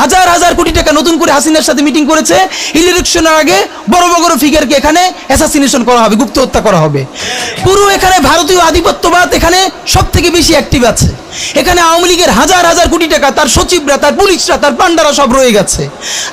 হাজার হাজার কোটি টাকা নতুন করে হাসিনার সাথে মিটিং করেছে, ইলেকশনের আগে বড় বড় ফিগারকে এখানে অ্যাসাসিনেশন করা হবে, গুপ্ত হত্যা করা হবে। পুরো এখানে ভারতীয় আধিপত্যবাদ এখানে সব থেকে বেশি অ্যাক্টিভ আছে। এখানে আওয়ামী লীগের হাজার হাজার কোটি টাকা, তার সচিবরা, তার পুলিশরা, তার পান্ডারা সব রয়ে গেছে।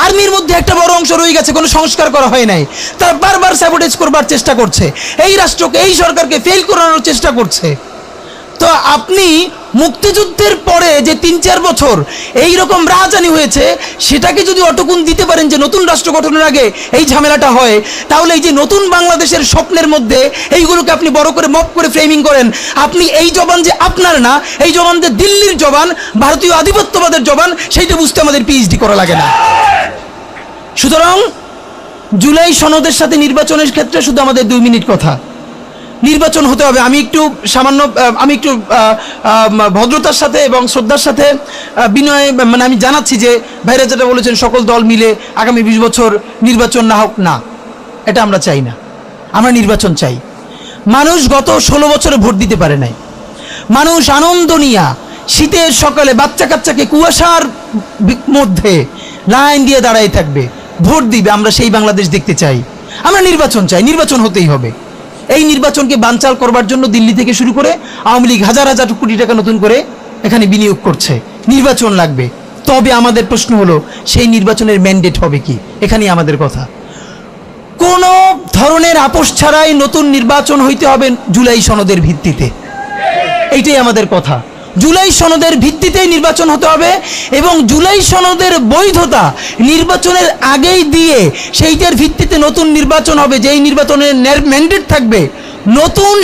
আর্মির মধ্যে একটা বড় অংশ রয়ে গেছে, কোনো সংস্কার করা হয় নাই। তারা বারবার স্যাবোটেজ করবার চেষ্টা করছে, এই রাষ্ট্রকে, এই সরকারকে ফেল করানোর চেষ্টা করছে। তো আপনি মুক্তিযুদ্ধের পরে যে ৩-৪ বছর এই রকম রাজধানী হয়েছে, সেটাকে যদি অটকুন দিতে পারেন যে নতুন রাষ্ট্র গঠনের আগে এই ঝামেলাটা হয়, তাহলে এই যে নতুন বাংলাদেশের স্বপ্নের মধ্যে এইগুলোকে আপনি বড় করে মপ করে ফ্রেমিং করেন, আপনি এই জবান যে আপনার না, এই জবান যে দিল্লির জবান, ভারতীয় আধিপত্যবাদের জবান, সেইটা বুঝতে আমাদের পিএইচডি করা লাগে না। সুতরাং জুলাই সনদের সাথে নির্বাচনের ক্ষেত্রে শুধু আমাদের 2 মিনিট কথা। নির্বাচন হতে হবে। আমি একটু ভদ্রতার সাথে এবং শ্রদ্ধার সাথে বিনয় আমি জানাচ্ছি যে ভাইরা যেটা বলেছেন সকল দল মিলে আগামী 20 বছর নির্বাচন না হোক, না, এটা আমরা চাই না। আমরা নির্বাচন চাই। মানুষ গত 16 বছরে ভোট দিতে পারে নাই। মানুষ আনন্দ নিয়া শীতের সকালে বাচ্চা কাচ্চাকে কুয়াশার মধ্যে লাইন দিয়ে দাঁড়াই থাকবে, ভোট দিবে। আমরা সেই বাংলাদেশ দেখতে চাই। আমরা নির্বাচন চাই, নির্বাচন হতেই হবে। এই নির্বাচনকে বানচাল করবার জন্য দিল্লি থেকে শুরু করে আওয়ামী লীগ হাজার হাজার কোটি টাকা নতুন করে এখানে বিনিয়োগ করছে। নির্বাচন লাগবে। তবে আমাদের প্রশ্ন হলো, সেই নির্বাচনের ম্যান্ডেট হবে কি? এখানেই আমাদের কথা। কোন ধরনের আপোষ ছাড়াই নতুন নির্বাচন হইতে হবে জুলাই সনদের ভিত্তিতে। এইটাই আমাদের কথা। জুলাই সনদের ভিত্তিতেই নির্বাচন হতে হবে এবং জুলাই সনদের বৈধতা নির্বাচনের আগেই দিয়ে সেইটার ভিত্তিতে নতুন নির্বাচন হবে, যেই নির্বাচনের ম্যান্ডেট থাকবে নতুন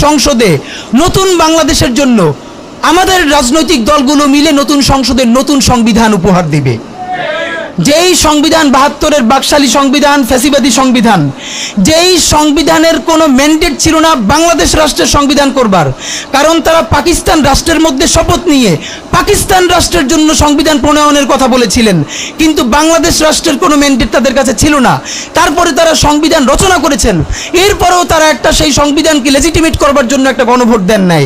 সংসদে নতুন বাংলাদেশের জন্য আমাদের রাজনৈতিক দলগুলো মিলে নতুন সংসদে নতুন সংবিধান উপহার দিবে। যেই সংবিধান 72-এর বাকশালী সংবিধান, ফ্যাসিবাদী সংবিধান, যেই সংবিধানের কোনো ম্যান্ডেট ছিল না বাংলাদেশ রাষ্ট্রের সংবিধান করবার, কারণ তারা পাকিস্তান রাষ্ট্রের মধ্যে শপথ নিয়ে পাকিস্তান রাষ্ট্রের জন্য সংবিধান প্রণয়নের কথা বলেছিলেন, কিন্তু বাংলাদেশ রাষ্ট্রের কোনো ম্যান্ডেট তাদের কাছে ছিল না। তারপরে তারা সংবিধান রচনা করেছেন, এরপরেও তারা একটা সেই সংবিধানকে লেজিটিমেট করবার জন্য একটা গণভোট দেন নাই।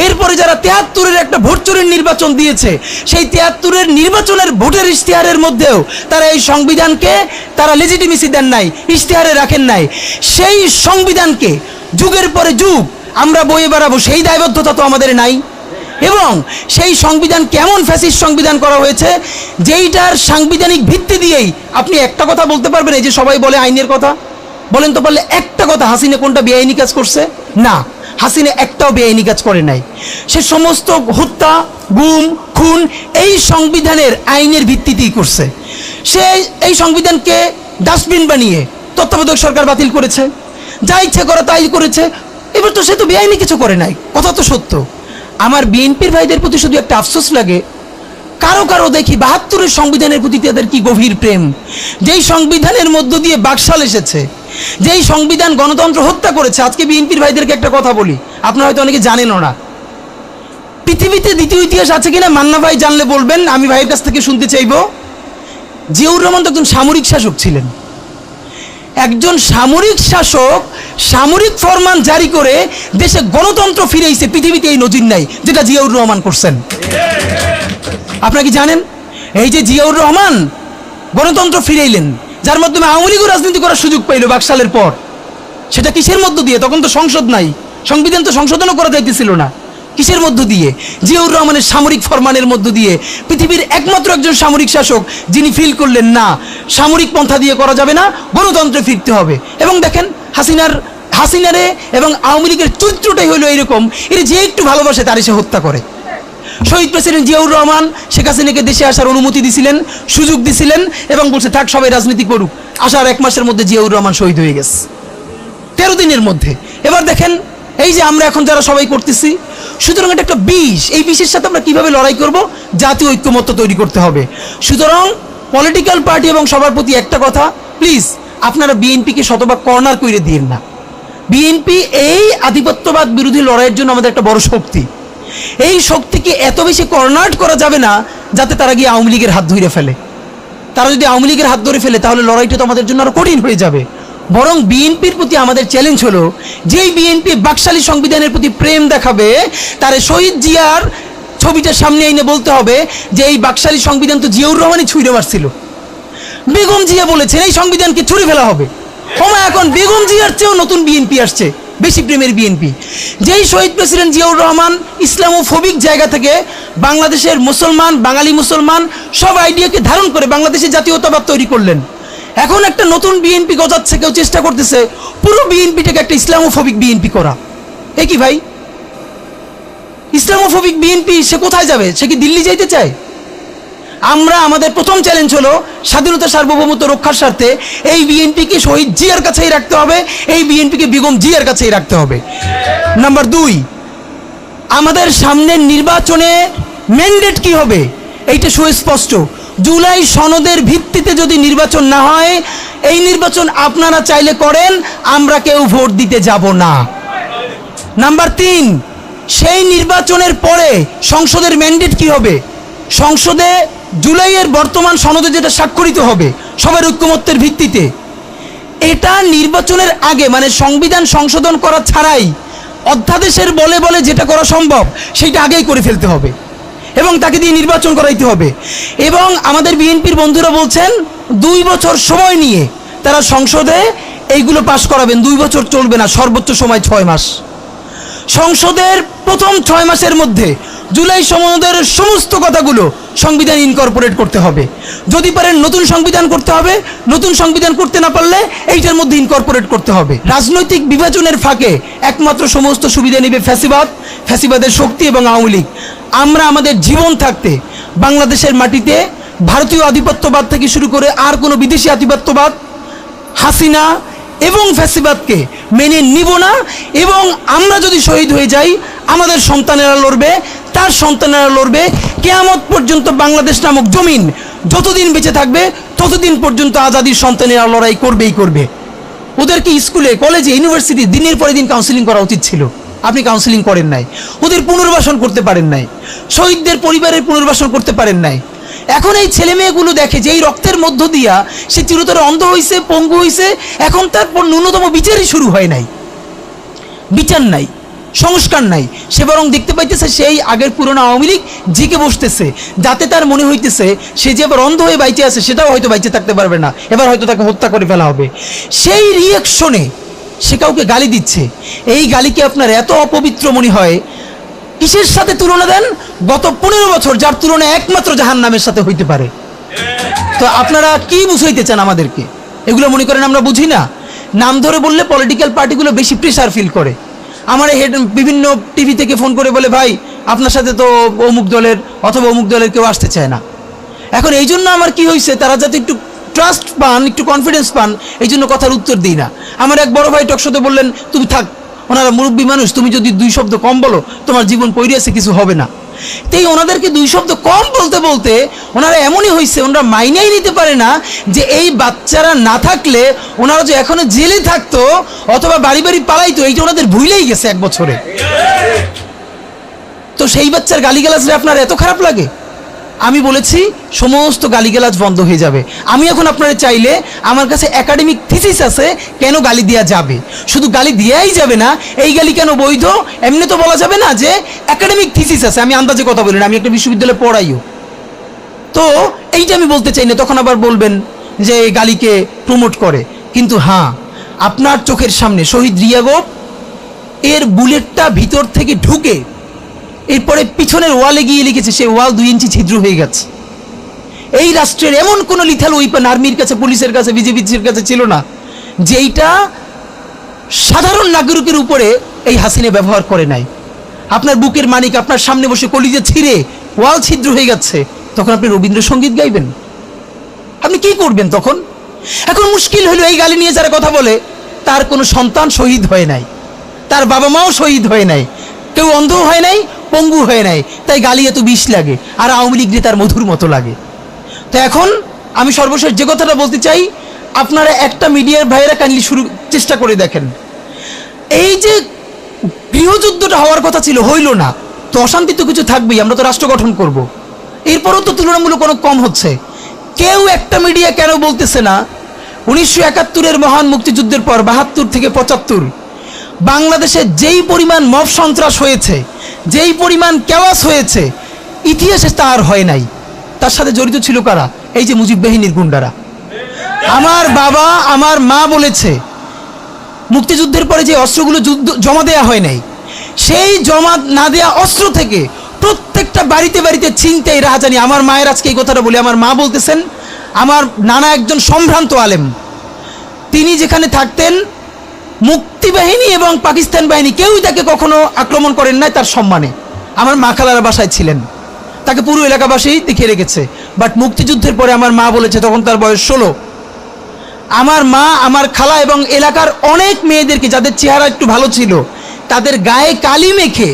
এরপরে যারা 73-এর একটা ভোট চুরির নির্বাচন দিয়েছে, সেই 73-এর নির্বাচনের ভোটের ইশতেহারের মধ্যেও তারা এই সংবিধানকে তারা লেজিটিমেসি দেন নাই, ইশতেহারে রাখেন নাই। সেই সংবিধানকে যুগের পরে যুগ আমরা বয়ে বেড়াবো, সেই দায়বদ্ধতা তো আমাদের নাই। এবং সেই সংবিধান কেমন ফ্যাসিস্ট সংবিধান করা হয়েছে, যেইটার সাংবিধানিক ভিত্তি দিয়েই আপনি একটা কথা বলতে পারবেন। এই যে সবাই বলে আইনের কথা, বলেন তো পারলে একটা কথা, হাসিনা কোনটা বেআইনি কাজ করছে? না, হাসিনা একটাও বেআইনি কাজ করে নাই। সে সমস্ত হত্যা, গুম, খুন এই সংবিধানের আইনের ভিত্তিতেই করছে। সে এই সংবিধানকে ডাস্টবিন বানিয়ে তত্ত্বাবধায়ক সরকার বাতিল করেছে, যা ইচ্ছে করে তাই করেছে। এবার তো সে তো বেআইনি কিছু করে নাই, কথা তো সত্য। আমার বিএনপির ভাইদের প্রতি শুধু একটা আফসোস লাগে, কারো কারো দেখি 72-এর সংবিধানের প্রতি তাদের কি গভীর প্রেম। যেই সংবিধানের মধ্য দিয়ে বাকশাল এসেছে, যেই সংবিধান গণতন্ত্র হত্যা করেছে। আজকে বিএনপির ভাইদেরকে একটা কথা বলি, আপনারা হয়তো অনেকে জানেনও না। পৃথিবীতে দ্বিতীয় ইতিহাস আছে কিনা মান্না ভাই জানলে বলবেন, আমি ভাইয়ের কাছ থেকে শুনতে চাইব। জিয়াউর রহমান তো একজন সামরিক শাসক ছিলেন। একজন সামরিক শাসক সামরিক ফরমান জারি করে দেশে গণতন্ত্র ফিরেছে, পৃথিবীতে এই নজির নাই যেটা জিয়াউর রহমান করছেন। আপনারা কি জানেন? এই যে জিয়াউর রহমান গণতন্ত্র ফিরাইলেন, যার মাধ্যমে আওয়ামী লীগও রাজনীতি করার সুযোগ পাইল বাকশালের পর, সেটা কিসের মধ্য দিয়ে? তখন তো সংসদ নাই, সংবিধান তো সংশোধনও করা যাইতেছিল না। কিসের মধ্য দিয়ে? জিয়াউর রহমানের সামরিক ফরমানের মধ্য দিয়ে। পৃথিবীর একমাত্র একজন সামরিক শাসক যিনি ফিল করলেন না, সামরিক পন্থা দিয়ে করা যাবে না, গণতন্ত্রে ফিরতে হবে। এবং দেখেন হাসিনারে এবং আওয়ামী লীগের চরিত্রটাই হলো এইরকম, এর যে একটু ভালোবাসে তার সে হত্যা করে। শহীদ প্রেসিডেন্ট জিয়াউর রহমান শেখ হাসিনাকে দেশে আসার অনুমতি দিছিলেন, সুযোগ দিছিলেন এবং বলছে থাক সবাই রাজনীতি করুক। আসার 1 মাসের মধ্যে জিয়াউর রহমান শহীদ হয়ে গেছে, 13 দিনের মধ্যে। এবার দেখেন এই যে আমরা এখন যারা সবাই করতেছি, সুতরাং এটা একটা বিষ। এই বিষের সাথে আমরা কিভাবে লড়াই করব? জাতীয় ঐক্যমত্য তৈরি করতে হবে। সুতরাং পলিটিক্যাল পার্টি এবং সবার প্রতি একটা কথা, প্লিজ আপনারা বিএনপিকে শতভাগ কর্নার করে দিন না। বিএনপি এই আধিপত্যবাদ বিরোধী লড়াইয়ের জন্য আমাদের একটা বড় শক্তি। এই শক্তিকে এত বেশি কর্নার করা যাবে না যাতে তারা গিয়ে আওয়ামী লীগের হাত ধরে ফেলে। তারা যদি আওয়ামী লীগের হাত ধরে ফেলে তাহলে লড়াইটা তো আমাদের জন্য আরো কঠিন হয়ে যাবে। বরং বিএনপির প্রতি আমাদের চ্যালেঞ্জ হলো, যেই বিএনপি বাকশালী সংবিধানের প্রতি প্রেম দেখাবে, তার শহীদ জিয়ার ছবিটা সামনে এনে বলতে হবে যে এই বাকশালী সংবিধান তো জিয়াউর রহমানই ছুঁড়ে মারছিল। বেগম জিয়া বলেছেন এই সংবিধানকে ছুঁড়ে ফেলা হবে। এখন বেগম জিয়ার চেয়েও নতুন বিএনপি আসছে, বেশি প্রেমের বিএনপি। যেই শহীদ প্রেসিডেন্ট জিয়াউর রহমান ইসলামোফোবিক জায়গা থেকে বাংলাদেশের মুসলমান, বাঙালি মুসলমান সব আইডিয়াকে ধারণ করে বাংলাদেশের জাতীয়তাবাদ তৈরি করলেন। এখন একটা নতুন বিএনপি গজাচ্ছে, কেউ চেষ্টা করতেছে পুরো বিএনপিটাকে একটা ইসলামোফোবিক বিএনপি করা। এ কি ভাই, ইসলামোফোবিক বিএনপি সে কোথায় যাবে? সে কি দিল্লি যাইতে চায়? আমরা আমাদের প্রথম চ্যালেঞ্জ হলো স্বাধীনতা সার্বভৌমত্ব রক্ষার স্বার্থে এই বিএনপিকে শহীদ জিয়ার কাছেই রাখতে হবে, এই বিএনপিকে বেগম জিয়ার কাছেই রাখতে হবে। নাম্বার 2, আমাদের সামনের নির্বাচনে ম্যান্ডেট কি হবে এইটা সুস্পষ্ট। জুলাই সনদের ভিত্তিতে যদি নির্বাচন না হয়, এই নির্বাচন আপনারা চাইলে করেন, আমরা কেউ ভোট দিতে যাব না। নাম্বার 3, সেই নির্বাচনের পরে সংসদের ম্যান্ডেট কি হবে? সংসদে জুলাইয়ের বর্তমান সনদে যেটা স্বাক্ষরিত হবে সবার ঐক্যমত্যের ভিত্তিতে, এটা নির্বাচনের আগে মানে সংবিধান সংশোধন করা ছাড়াই অধ্যাদেশের বলে বলে যেটা করা সম্ভব সেটা আগেই করে ফেলতে হবে এবং তাকে দিয়ে নির্বাচন করাইতে হবে। এবং আমাদের বিএনপির বন্ধুরা বলছেন 2 বছর সময় নিয়ে তারা সংসদে এইগুলো পাশ করাবেন। 2 বছর চলবে না, সর্বোচ্চ সময় 6 মাস। সংসদের প্রথম 6 মাসের মধ্যে জুলাই সনদের সমস্ত কথাগুলো সংবিধান ইনকর্পোরেট করতে হবে। যদি পারেন নতুন সংবিধান করতে হবে, নতুন সংবিধান করতে না পারলে এইটার মধ্যে ইনকর্পোরেট করতে হবে। রাজনৈতিক বিভাজনের ফাঁকে একমাত্র সমস্ত সুবিধা নেবে ফ্যাসিবাদ, ফ্যাসিবাদের শক্তি এবং আওয়ামী লীগ। আমরা আমাদের জীবন থাকতে বাংলাদেশের মাটিতে ভারতীয় আধিপত্যবাদ থেকে শুরু করে আর কোনো বিদেশি আধিপত্যবাদ, হাসিনা এবং ফ্যাসিবাদকে মেনে নিব না। এবং আমরা যদি শহীদ হয়ে যাই, আমাদের সন্তানেরা লড়বে, তার সন্তানেরা লড়বে। কিয়ামত পর্যন্ত বাংলাদেশ নামক জমিন যতদিন বেঁচে থাকবে ততদিন পর্যন্ত আজাদির সন্তানেরা লড়াই করবেই করবে। ওদেরকে স্কুলে, কলেজে, ইউনিভার্সিটি দিনের পরে দিন কাউন্সিলিং করা উচিত ছিল। আপনি কাউন্সিলিং করেন নাই, ওদের পুনর্বাসন করতে পারেন নাই, শহীদদের পরিবারের পুনর্বাসন করতে পারেন নাই। এখন এই ছেলে মেয়েগুলো দেখে যে এই রক্তের মধ্য দিয়া সে চিরতরে অন্ধ হয়েছে, পঙ্গু হয়েছে, এখন তারপর ন্যূনতম বিচারই শুরু হয় নাই, বিচার নাই, সংস্কার নাই। সে বরং দেখতে পাইতেছে সেই আগের পুরনো আওয়ামী লীগ জিকে বসতেছে, যাতে তার মনে হইতেছে সে যে এবার অন্ধ হয়ে বাইচে আছে সেটাও হয়তো বাইচে থাকতে পারবে না, এবার হয়তো তাকে হত্যা করে ফেলা হবে। সেই রিয়াকশনে সে কাউকে গালি দিচ্ছে। এই গালিকে আপনার এত অপবিত্র মনে হয়, কিসের সাথে তুলনা দেন? গত 15 বছর যার তুলনা একমাত্র জাহান্নামের সাথে হইতে পারে। তো আপনারা কি বুঝাইতে চান আমাদেরকে? এগুলো মনে করেন আমরা বুঝি না? নাম ধরে বললে পলিটিক্যাল পার্টিগুলো বেশি প্রেশার ফিল করে। আমার বিভিন্ন টিভি থেকে ফোন করে বলে, ভাই আপনার সাথে তো অমুক দলের অথবা অমুক দলের কেউ আসতে চায় না। এখন এই জন্য আমার কি হয়েছে, তারা যাতে একটু ট্রাস্ট পান, একটু কনফিডেন্স পান, এই জন্য কথার উত্তর দিই না। আমার এক বড় ভাই টকশোতে বললেন, তুমি থাক, ওনারা মুরব্বী মানুষ, তুমি যদি 2 শব্দ কম বলো তোমার জীবন পড়ে আছে, কিছু হবে না। তাই ওনাদেরকে 2 শব্দ কম বলতে বলতে ওনারা এমনই হয়েছে, ওনারা মাইনেই নিতে পারে না যে এই বাচ্চারা না থাকলে ওনারা যে এখনো জেলে থাকতো অথবা বাড়ি বাড়ি পালাইতো, এইটা ওনাদের ভুলেই গেছে 1 বছরে। তো সেই বাচ্চার গালিগালাজরে আপনার এত খারাপ লাগে? আমি বলেছি সমস্ত গালিগালাজ বন্ধ হয়ে যাবে। আমি এখন আপনারা চাইলে, আমার কাছে একাডেমিক থিসিস আছে কেন গালি দেওয়া যাবে। শুধু গালি দেওয়াই যাবে না, এই গালি কেন বৈধ এমনি তো বলা যাবে না, যে একাডেমিক থিসিস আছে। আমি আন্দাজে কথা বলি না, আমি একটা বিশ্ববিদ্যালয়ে পড়াইও। তো এইটা আমি বলতে চাই না, তখন আবার বলবেন যে গালিকে প্রমোট করে। কিন্তু হ্যাঁ, আপনার চোখের সামনে শহীদ রিয়াগোপ এর বুলেটটা ভিতর থেকে ঢুকে এরপরে পিছনের ওয়ালে গিয়ে লিখেছে, সেই ওয়াল 2 ইঞ্চি ছিদ্র হয়ে গেছে। এই রাষ্ট্রের এমন কোনো লিথাল ওয়েপন আর্মির কাছে, পুলিশের কাছে, বিজেপির কাছে ছিল না যেইটা সাধারণ নাগরিকের উপরে এই হাসিনা ব্যবহার করে নাই। আপনার বুকের মানিক আপনার সামনে বসে কলিজা ছিঁড়ে ওয়াল ছিদ্র হয়ে যাচ্ছে, তখন আপনি রবীন্দ্রসঙ্গীত গাইবেন? আপনি কি করবেন তখন? এখন মুশকিল হলো, এই গালি নিয়ে যারা কথা বলে তার কোনো সন্তান শহীদ হয় নাই, তার বাবা মাও শহীদ হয় নাই, কেউ অন্ধ হয় নাই, পঙ্গু হয় নাই, তাই গালি এত বিষ লাগে, আর আওয়ামী লীগ তার মধুর মতো লাগে। তো এখন আমি সর্বশেষ যে কথাটা বলতে চাই, আপনারা একটা মিডিয়ার ভাইয়েরা কাইন্ডলি চেষ্টা করে দেখেন। এই যে গৃহযুদ্ধটা হওয়ার কথা ছিল, হইল না, তো অশান্তি তো কিছু থাকবেই, আমরা তো রাষ্ট্র গঠন করব। এরপরও তো তুলনামূলক অনেক কম হচ্ছে। কেউ একটা মিডিয়া কেন বলতেছে না 1971-এর মহান মুক্তিযুদ্ধের পর 72 থেকে 75 বাংলাদেশে যেই পরিমাণ মব সন্ত্রাস হয়েছে, যেই পরিমাণ কেওয়াস হয়েছে, ইতিহাসে তার হয় নাই। তার সাথে জড়িত ছিল কারা? এই যে মুজিব বাহিনীর গুন্ডারা। আমার বাবা আমার মা বলেছে মুক্তিযুদ্ধের পরে যে অস্ত্রগুলো জমা দেয়া হয় নাই, সেই জমা না দেয়া অস্ত্র থেকে প্রত্যেকটা বাড়িতে বাড়িতে ছিনতাই রাহাজানি। আমার মায়ের আজকে এই কথাটা বলি, আমার মা বলতেছেন আমার নানা একজন সম্ভ্রান্ত আলেম, তিনি যেখানে থাকতেন মুক্তি বাহিনী এবং পাকিস্তান বাহিনী কেউই তাকে কখনো আক্রমণ করেন নাই তার সম্মানে। আমার মা খালারা বাসায় ছিলেন, তাকে পুরো এলাকাবাসী দেখিয়ে রেখেছে। বাট মুক্তিযুদ্ধের পরে আমার মা বলেছে, তখন তার বয়স 16, আমার মা আমার খালা এবং এলাকার অনেক মেয়েদেরকে যাদের চেহারা একটু ভালো ছিল তাদের গায়ে কালি মেখে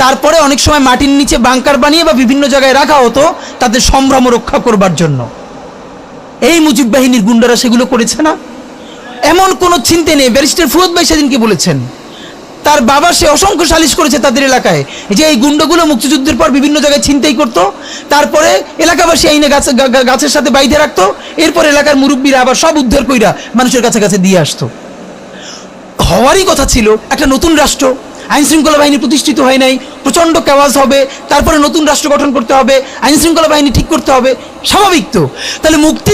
তারপরে অনেক সময় মাটির নিচে বাংকার বানিয়ে বা বিভিন্ন জায়গায় রাখা হতো তাদের সম্ভ্রম রক্ষা করবার জন্য। এই মুজিব বাহিনীর গুন্ডারা সেগুলো করেছে না? এমন কোনো চিন্তা নেই। ব্যারিস্টার ফুয়াদ ভাই সেদিনকে বলেছেন তার বাবা সে অসংখ্য সালিশ করেছে তাদের এলাকায় যে এই গুন্ডাগুলো মুক্তিযুদ্ধের পর বিভিন্ন জায়গায় ছিনতাই করতো, তারপরে এলাকাবাসী আইনে গাছের সাথে বাইধে রাখতো, এরপর এলাকার মুরব্বীরা আবার সব উদ্ধার কইরা মানুষের কাছে কাছে দিয়ে আসতো। হওয়ারই কথা ছিল একটা নতুন রাষ্ট্র, আইন শৃঙ্খলা বাহিনী প্রতিষ্ঠিত হয় নাই, প্রচণ্ড কেওয়াজ হবে, তারপরে নতুন রাষ্ট্র গঠন করতে হবে, আইন শৃঙ্খলা বাহিনী ঠিক করতে হবে, স্বাভাবিক তো। তাহলে মুক্তি